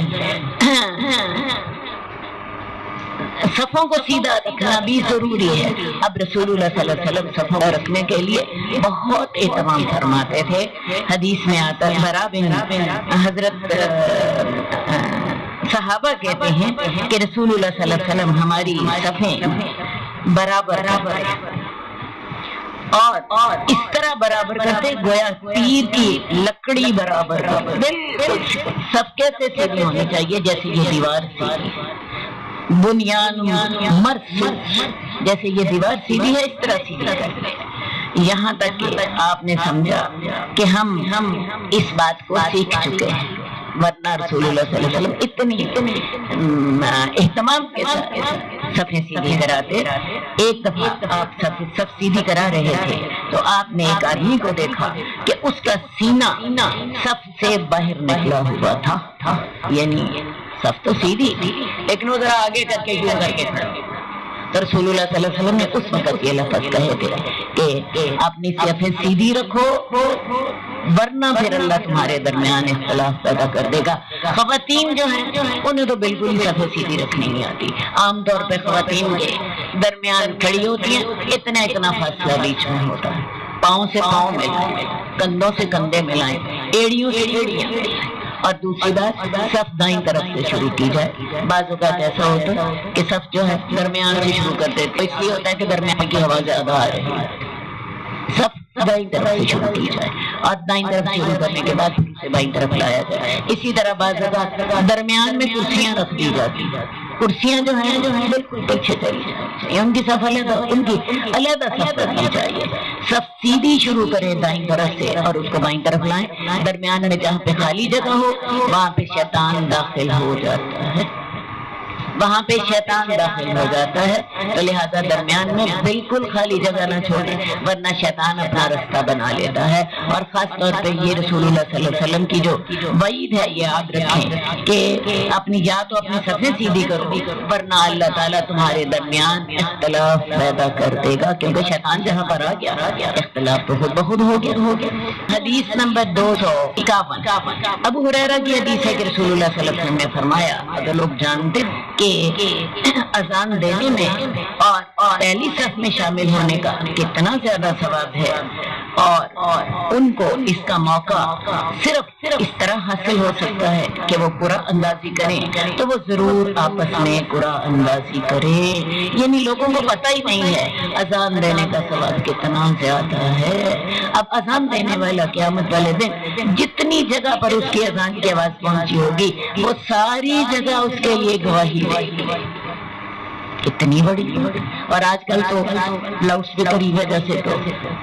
صفوں کو سیدھا رکھنا بھی ضروری ہے. اب رسول اللہ صلی اللہ علیہ وسلم صفوں کو رکھنے کے لیے بہت اہتمام فرماتے تھے. حدیث میں آتا ہے برا بن حضرت صحابہ کہتے ہیں کہ رسول اللہ صلی اللہ علیہ وسلم ہماری صفیں برابر اور اس طرح برابر کرتے گویا تیر کی لکڑی برابر، بالکل سب کیسے سیدھی ہونی چاہیے جیسے یہ دیوار سیدھی بنیان مرصوص، جیسے یہ دیوار سیدھی ہے اس طرح سیدھی کرتے. یہاں تک کہ آپ نے سمجھا کہ ہم اس بات کو سیکھ چکے ہیں، ورنہ رسول اللہ صلی اللہ علیہ وسلم اتنی اہتمام کے ساتھ صفیں سیدھی کراتے. ایک دفعہ آپ صف سیدھی کرا رہے تھے تو آپ نے ایک آدمی کو دیکھا کہ اس کا سینہ صف سے باہر نکلا ہوا تھا، یعنی صف تو سیدھی تھی لیکن وہ ذرا آگے کر کے یوں کر کے کھڑا. تو رسول اللہ صلی اللہ علیہ وسلم نے اس وقت یہ لفظ کہے تھے کہ اپنی صفیں سیدھی رکھو ورنہ پھر اللہ تمہارے درمیان اختلاف پیدا کر دے گا. خواتین جو ہیں انہیں تو بالکل ہی صفیں سیدھی رکھنی نہیں آتی. عام طور پہ خواتین کے درمیان کھڑی ہوتی ہیں، اتنا فاصلہ بیچ میں ہوتا ہے، پاؤں سے پاؤں ملائیں، کندھوں سے کندھے ملائیں، ایڑیوں سے ایڑیاں ملائیں. اور دوسری بات صف دائیں طرف سے شروع کی جائے. بعض اوقات ایسا ہوتا ہے کہ صف جو ہے درمیان سے شروع کر دیتے، تو اس لیے ہوتا ہے کہ درمیان کی ہوا زیادہ آ رہی ہے. صف دائیں طرف سے شروع کی جائے اور دائیں طرف شروع کرنے کے بعد اسے بائیں طرف لایا جائے. اسی طرح بعض اوقات درمیان میں کرسیاں رکھ دی جاتی ہیں، کرسیاں جو ہیں بالکل پیچھے چلی جائیں، ان کی صف علیحدہ صف رکھنی چاہیے. صف سیدھی شروع کریں دائیں طرف سے اور اس کو بائیں طرف لائیں. درمیان میں جہاں پہ خالی جگہ ہو وہاں پہ شیطان داخل ہو جاتا ہے، وہاں پہ شیطان داخل ہو جاتا ہے. تو لہذا درمیان میں بالکل خالی جگہ نہ چھوڑیں ورنہ شیطان اپنا رستہ بنا لیتا ہے. اور خاص طور پہ یہ رسول اللہ صلی اللہ علیہ وسلم کی جو وعید ہے یہ یاد رکھیں کہ اپنی یا تو اپنی صفیں سیدھی کرو ورنہ اللہ تعالیٰ تمہارے درمیان اختلاف پیدا کر دے گا، کیونکہ شیطان جہاں پر آ گیا اختلاف تو خود بخود ہو گیا. حدیث نمبر 251 ابو ہریرہ کی حدیث ہے کہ رسول اللہ صلی اللہ علیہ وسلم نے فرمایا اگر لوگ جانتے کہ اذان دینے میں اور پہلی صف میں شامل ہونے کا کتنا زیادہ ثواب ہے، اور ان کو اس کا موقع صرف اس طرح حاصل ہو سکتا ہے کہ وہ قرآن اندازی کریں، تو وہ ضرور آپس میں قرآن اندازی کریں۔ یعنی لوگوں کو پتہ ہی نہیں ہے اذان دینے کا ثواب کتنا زیادہ ہے۔ اب اذان دینے والا قیامت والے دن جتنی جگہ پر اس کی اذان کی آواز پہنچی ہوگی وہ ساری جگہ اس کے لیے گواہی دے گی، کتنی بڑی۔ اور آج کل تو لاؤڈ اسپیکر کی وجہ سے تو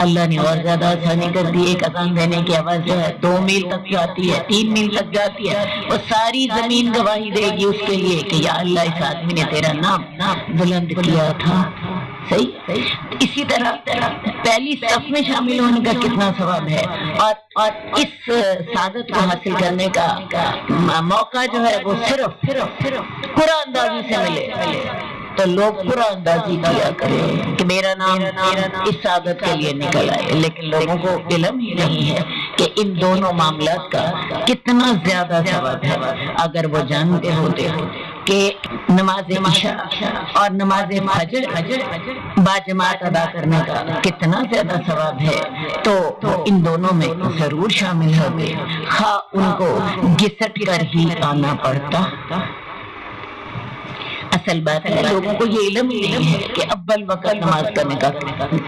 اللہ نے اور زیادہ آسانی کر دی۔ ایک اذان دینے کی آواز جو ہے 2 میل تک جاتی ہے، 3 میل تک جاتی ہے، وہ ساری زمین گواہی دے گی اس کے لیے کہ یا اللہ اس آدمی نے تیرا نام بلند کیا تھا۔ صحیح۔ اسی طرح پہلی صف میں شامل ہونے کا کتنا ثواب ہے، اور اس سعادت کو حاصل کرنے کا موقع جو ہے وہ صرف قرآن اندازی سے ملے، تو لوگ قرآن اندازی کیا کریں کہ میرا نام اس سعادت کے لیے نکل آئے۔ لیکن لوگوں کو علم ہی نہیں ہے کہ ان دونوں معاملات کا کتنا زیادہ ثواب ہے۔ اگر وہ جانتے ہوتے کہ نماز عشاء اور نماز فجر باجماعت ادا کرنے کا کتنا زیادہ ثواب ہے تو ان دونوں میں ضرور شامل ہوتے، خواہ ان کو گھسٹ کر ہی آنا پڑتا۔ اصل بات ہے لوگوں کو یہ علم ہی نہیں ہے کہ اول وقت نماز کرنے کا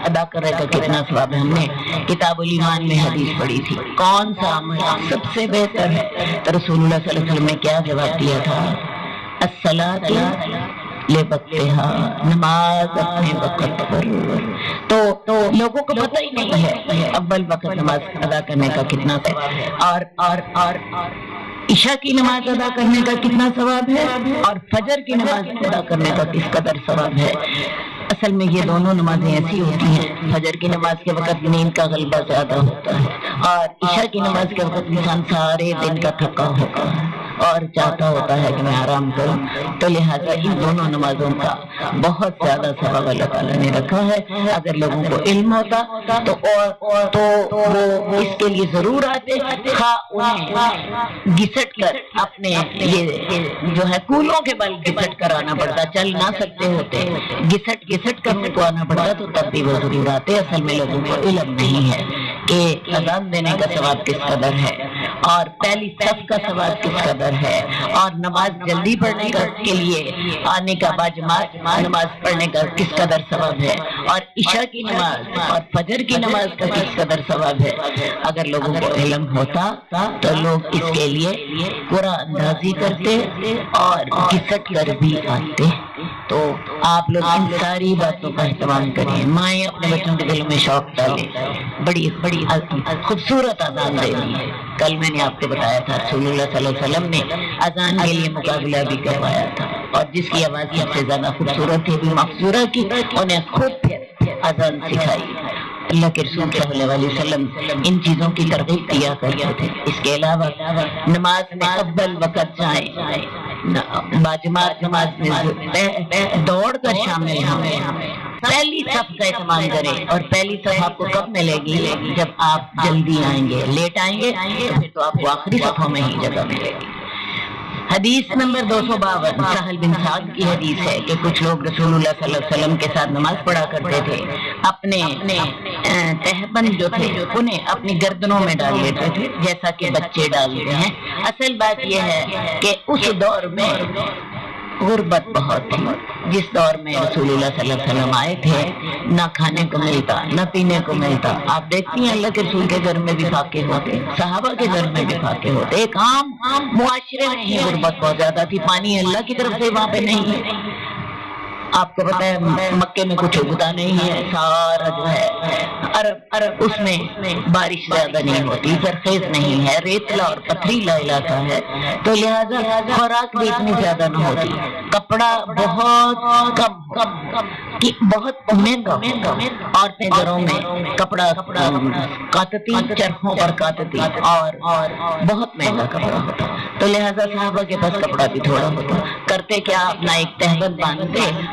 ادا کرنے کا کتنا ثواب ہے۔ ہم نے کتاب الایمان میں حدیث پڑھی تھی، کون سا عمل سب سے بہتر ہے، تو رسول اللہ صلی اللہ علیہ وسلم نے کیا جواب دیا تھا؟ الصلاۃ لوقتها، نماز اپنے وقت پر۔ تو لوگوں کو پتہ ہی نہیں ہے اول وقت نماز ادا کرنے کا کتنا ثواب ہے، اور عشاء کی نماز ادا کرنے کا کتنا ثواب ہے، اور فجر کی نماز ادا کرنے کا کس قدر ثواب ہے۔ اصل میں یہ دونوں نمازیں ایسی ہوتی ہیں، فجر کی نماز کے وقت نیند کا غلبہ زیادہ ہوتا ہے، اور عشاء کی نماز کے وقت انسان سارے دن کا تھکا ہوتا ہے اور چاہتا ہوتا ہے کہ میں آرام کروں، تو لہٰذا ان دونوں نمازوں کا بہت زیادہ ثواب اللہ تعالیٰ نے رکھا ہے۔ اگر لوگوں کو علم ہوتا تو وہ اس کے لیے ضرور آتے، انہیں گھسٹ کر اپنے یہ جو ہے کولوں کے بل گھسٹ کر آنا پڑتا، چل نہ سکتے ہوتے، گھسٹ کر ان کو آنا پڑتا، تو تب بھی وہ ضرور آتے۔ اصل میں لوگوں کو علم نہیں ہے کہ اذان دینے کا ثواب کس قدر ہے، اور پہلی صف کا ثواب کس قدر ہے، اور نماز جلدی پڑھنے کے لیے آنے کا باجماعت نماز پڑھنے کا کس قدر ثواب ہے، اور عشاء کی نماز اور فجر کی نماز کا کس قدر ثواب ہے۔ اگر لوگوں کو علم ہوتا تو لوگ اس کے لیے قرآن اندازی کرتے اور گھسٹ کر بھی آتے۔ تو آپ لوگ ان ساری باتوں کا اہتمام کریں، مائیں اپنے بچوں کے دل میں شوق ڈالیں، بڑی خوبصورت اذان دینی ہے۔ کل میں نے آپ کو بتایا تھا رسول اللہ صلی اللہ علیہ وسلم نے اذان کے لیے مقابلہ بھی کروایا تھا، اور جس کی آواز سب سے زیادہ خوبصورت تھی بھی مقصورہ کی، انہیں خود اذان سکھائی۔ اللہ کے رسول صلی اللہ علیہ وسلم ان چیزوں کی ترغیب دیا کرتے تھے۔ اس کے علاوہ نماز میں اول وقت جائیں، باجماعت نماز میں دوڑ کر شامل ہوں، پہلی صف کا اہتمام کریں، اور پہلی صف آپ کو کب ملے گی؟ جب آپ جلدی آئیں گے، لیٹ آئیں گے تو پھر تو آپ کو آخری صفوں میں ہی جگہ ملے گی۔ حدیث نمبر 252 سہل بن سعد کی حدیث ہے کہ کچھ لوگ رسول اللہ صلی اللہ علیہ وسلم کے ساتھ نماز پڑھا کرتے تھے، اپنے تہبند جو تھے انہیں اپنی گردنوں میں ڈال لیتے تھے جیسا کہ بچے ڈالتے ہیں۔ اصل بات یہ ہے کہ اس دور میں غربت بہت تھی، جس دور میں رسول اللہ صلی اللہ علیہ وسلم آئے تھے، نہ کھانے کو ملتا نہ پینے کو ملتا۔ آپ دیکھتی ہیں اللہ کے رسول کے گھر میں بھی فاقے ہوتے، صحابہ کے گھر میں بھی فاقے ہوتے، ایک عام معاشرے میں ہی غربت بہت زیادہ تھی، پانی اللہ کی طرف سے وہاں پہ نہیں ہے۔ آپ کو پتہ ہے مکے میں کچھ اگتا نہیں ہے، سارا جو ہے عرب اس میں بارش زیادہ نہیں ہوتی، زرخیز نہیں ہے، ریتلا اور پتھریلا علاقہ ہے، تو لہذا خوراک بھی اتنی زیادہ نہ ہوتی، کپڑا بہت کم بہت مہنگا، عورتیں گھروں میں کپڑا کاٹتی، چرخوں پر کاٹتی، اور بہت مہنگا کپڑا ہوتا، تو لہذا صحابہ کے پاس کپڑا بھی تھوڑا ہوتا۔ کرتے کیا، اپنا ایک تہبند باندھتے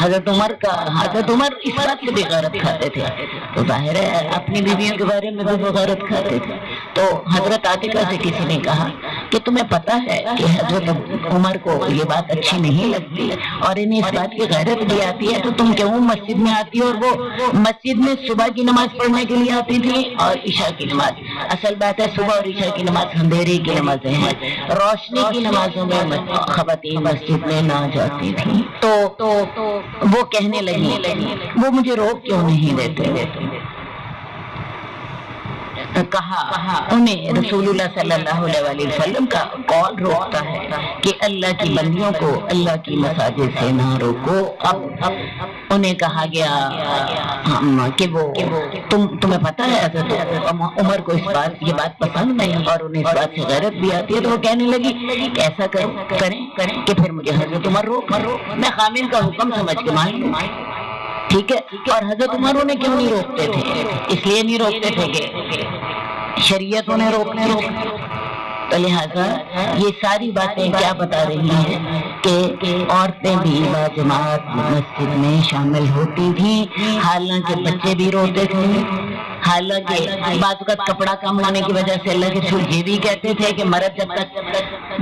حضرت عمر اس بات سے بھی غیرت کھاتے تھے، تو ظاہر ہے اپنی بیویوں کے بارے میں بھی وہ غیرت کھاتے تھے۔ تو حضرت عاتقہ سے کسی نے کہا کہ تمہیں پتہ ہے کہ حضرت عمر کو یہ بات اچھی نہیں لگتی اور انہیں اس بات کی غیرت بھی آتی ہے، تو تم کیوں مسجد میں آتی ہو؟ اور وہ مسجد میں صبح کی نماز پڑھنے کے لیے آتی تھی اور عشاء کی نماز۔ اصل بات ہے صبح اور عشاء کی نماز اندھیرے کی نمازیں ہیں، روشنی کی نمازوں میں خواتین مسجد میں نہ جاتی تھیں۔ تو وہ کہنے لگی وہ مجھے روک کیوں نہیں دیتے؟ کہا انہیں رسول اللہ صلی اللہ علیہ وسلم کا قول روکتا ہے کہ اللہ کی بندیوں کو اللہ کی مساجد سے نہ روکو۔ اب انہیں کہا گیا کہ وہ تمہیں پتہ ہے حضرت عمر کو یہ بات پسند نہیں اور انہیں اس بات سے غیرت بھی آتی ہے، تو وہ کہنے لگی کہ ایسا کریں کہ پھر مجھے حضرت عمر روک میں خامن کا حکم سمجھ کے مان لوں، ٹھیک ہے؟ اور حضرت عمر انہیں کیوں نہیں روکتے تھے؟ اس لیے نہیں روکتے تھے کہ شریعت انہیں روکنے تو لہذا یہ ساری باتیں کیا بتا رہی ہیں کہ عورتیں بھی باجماعت مسجد میں شامل ہوتی تھیں، حالانکہ بچے بھی روتے تھے، حالانکہ بعض اوقات کپڑا کم ہونے کی وجہ سے اللہ کے رسول یہ بھی کہتے تھے کہ مرد جب تک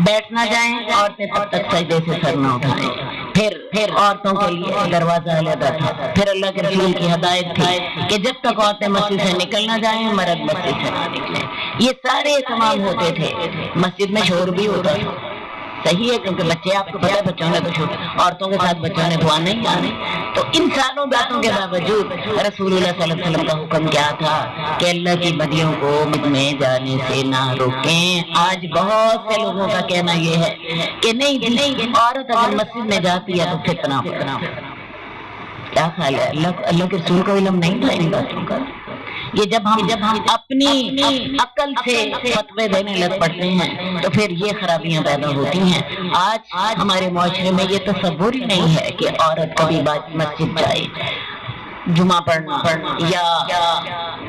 بیٹھ نہ جائیں عورتیں تب تک سجدے سے سر نہ اٹھائیں۔ پھر عورتوں کے لیے دروازہ علیحدہ تھا، پھر اللہ کے رسول کی ہدایت تھی کہ جب تک عورتیں مسجد سے نکل نہ جائیں مرد مسجد سے نہ نکلیں۔ یہ سارے تمام ہوتے تھے، مسجد میں شور بھی ہوتا تھا، صحیح ہے، کیونکہ بچے آپ کو پتہ ہے بچوں نے تو عورتوں کے ساتھ بچوں نے دعا نہیں آنے۔ تو ان ساروں باتوں کے باوجود رسول اللہ صلی اللہ علیہ وسلم کا حکم کیا تھا کہ اللہ کی بدیوں کو مسجد میں جانے سے نہ روکیں۔ آج بہت سے لوگوں کا کہنا یہ ہے کہ نہیں عورت اگر مسجد میں جاتی ہے تو فتنہ ہوگا۔ کیا خیال ہے؟ اللہ کے رسول کو علم نہیں تھا ان باتوں کا؟ یہ جب ہم اپنی عقل سے فتوے دینے لگ پڑتے ہیں تو پھر یہ خرابیاں پیدا ہوتی ہیں۔ آج ہمارے معاشرے میں یہ تصور ہی نہیں ہے کہ عورت کبھی مسجد جائے، جمعہ پڑھنا یا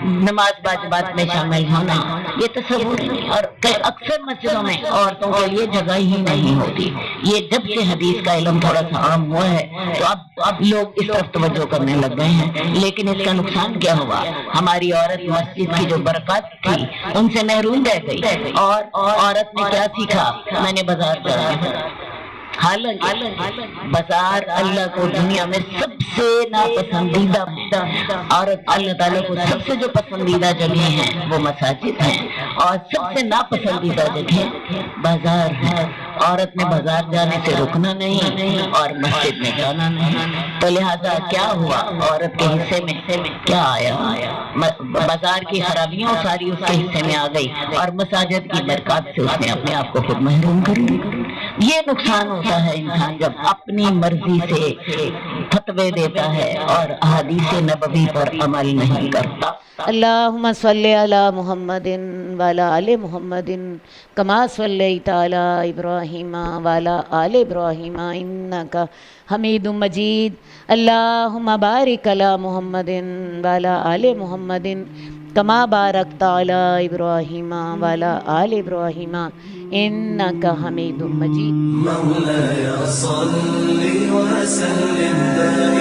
نماز باجماعت میں شامل ہونا، یہ تصور نہیں۔ اور اکثر مسجدوں میں عورتوں کے لیے جگہ ہی نہیں ہوتی۔ یہ جب سے حدیث کا علم تھوڑا سا عام ہوا ہے تو اب لوگ اس طرف توجہ کرنے لگ گئے ہیں، لیکن اس کا نقصان کیا ہوا؟ ہماری عورت مسجد کی جو برکات تھی ان سے محروم رہ گئی، اور عورت نے کیا سیکھا؟ میں نے بازار جانا۔ حالانکہ بازار اللہ کو دنیا میں سب سے ناپسندیدہ اور اللہ تعالیٰ کو سب سے جو پسندیدہ جگہ ہیں وہ مساجد ہیں، اور سب سے ناپسندیدہ جگہ بازار ہے۔ عورت نے بازار جانے سے رکنا نہیں اور مسجد میں جانا نہیں، تو لہذا کیا ہوا؟ عورت کے حصے میں کیا آیا؟ بازار کی خرابیاں ساری اس کے حصے میں آ گئی اور مساجد کی برکات سے اس نے اپنے آپ کو خود محروم کر لیا۔ یہ نقصان ہوتا ہے انسان جب اپنی مرضی سے فتوے دیتا ہے اور احادیث نبوی پر عمل نہیں کرتا۔
اللہم صلی علی محمد وعلی آل محمد کما صلیت علی ابراہیم وعلی آل ابراہیم انک حمید مجید۔ اللہم بارک علی محمد وعلی آل محمد کما بارکت علی ابراہیم وعلی آل ابراہیم انک حمید مجید۔
مولاي صل وسلم